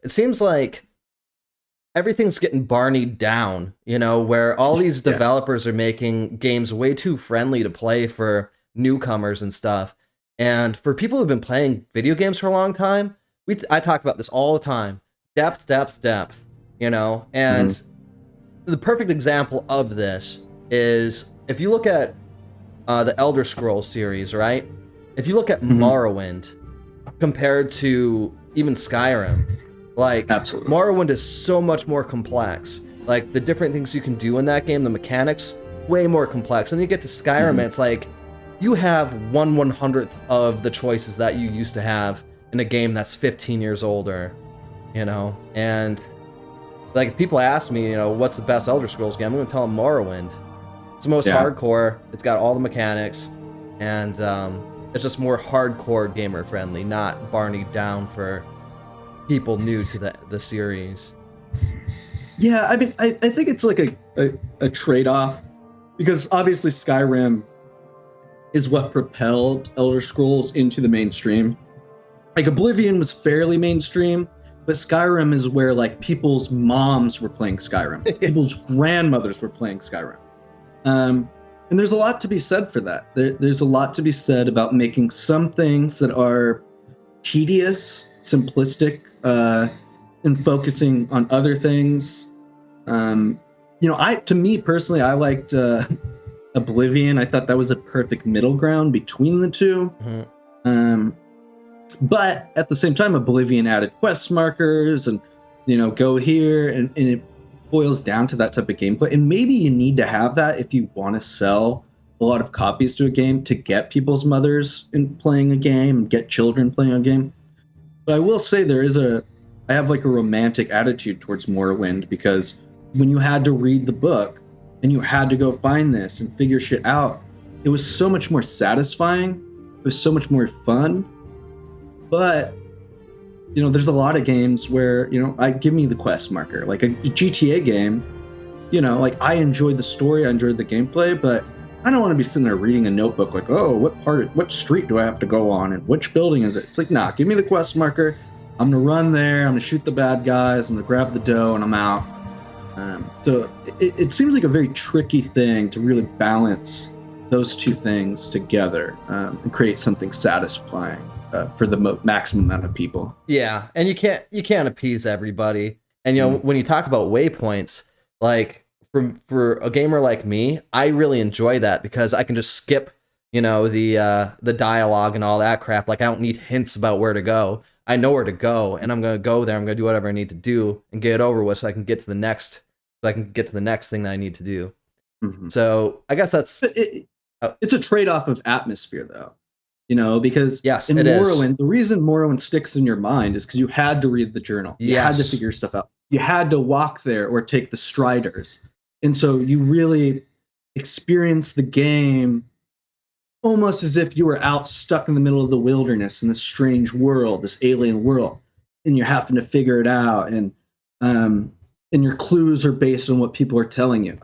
It seems like everything's getting barneyed down, where all these Yeah. developers are making games way too friendly to play for newcomers and stuff. And for people who've been playing video games for a long time, I talk about this all the time. Depth, depth, depth, Mhm. And the perfect example of this is if you look at the Elder Scrolls series, right? If you look at Mhm. Morrowind compared to even Skyrim, like Absolutely. Morrowind is so much more complex. Like the different things you can do in that game, the mechanics, way more complex. And you get to Skyrim, and Mhm. it's like you have 1/100th of the choices that you used to have in a game that's 15 years older, And like if people ask me, what's the best Elder Scrolls game, I'm gonna tell them Morrowind. It's the most Yeah. hardcore. It's got all the mechanics, and it's just more hardcore gamer friendly, not barneyed down for people new to the series. Yeah, I mean, I think it's like a trade-off because obviously Skyrim is what propelled Elder Scrolls into the mainstream. Like Oblivion was fairly mainstream, but Skyrim is where like people's moms were playing Skyrim, people's grandmothers were playing Skyrim. Um, and there's a lot to be said for that. There's a lot to be said about making some things that are tedious, simplistic, and focusing on other things. To me personally, I liked Oblivion. I thought that was a perfect middle ground between the two. Mm-hmm. Um, but at the same time, Oblivion added quest markers and go here, and it boils down to that type of gameplay. And maybe you need to have that if you want to sell a lot of copies to a game to get people's mothers in playing a game and get children playing a game. But I will say I have like a romantic attitude towards Morrowind because when you had to read the book and you had to go find this and figure shit out, it was so much more satisfying. It was so much more fun. But there's a lot of games where I give me the quest marker, like a GTA game. Like I enjoyed the story, I enjoyed the gameplay, but I don't want to be sitting there reading a notebook like, oh, what street do I have to go on and which building is it? It's like, nah, give me the quest marker. I'm gonna run there. I'm gonna shoot the bad guys. I'm gonna grab the dough, and I'm out. So it seems like a very tricky thing to really balance those two things together and create something satisfying for the maximum amount of people. Yeah, and you can't appease everybody. And when you talk about waypoints, like for a gamer like me, I really enjoy that because I can just skip, the dialogue and all that crap. Like I don't need hints about where to go. I know where to go, and I'm gonna go there. I'm gonna do whatever I need to do and get it over with, so I can get to the next, thing that I need to do. Mm-hmm. So I guess that's It's a trade-off of atmosphere, though. Because yes, in it is. Morrowind, the reason Morrowind sticks in your mind is because you had to read the journal. You had to Yes. figure stuff out. You had to walk there or take the striders. And so you really experience the game almost as if you were out stuck in the middle of the wilderness in this strange world, this alien world, and you're having to figure it out. And your clues are based on what people are telling you.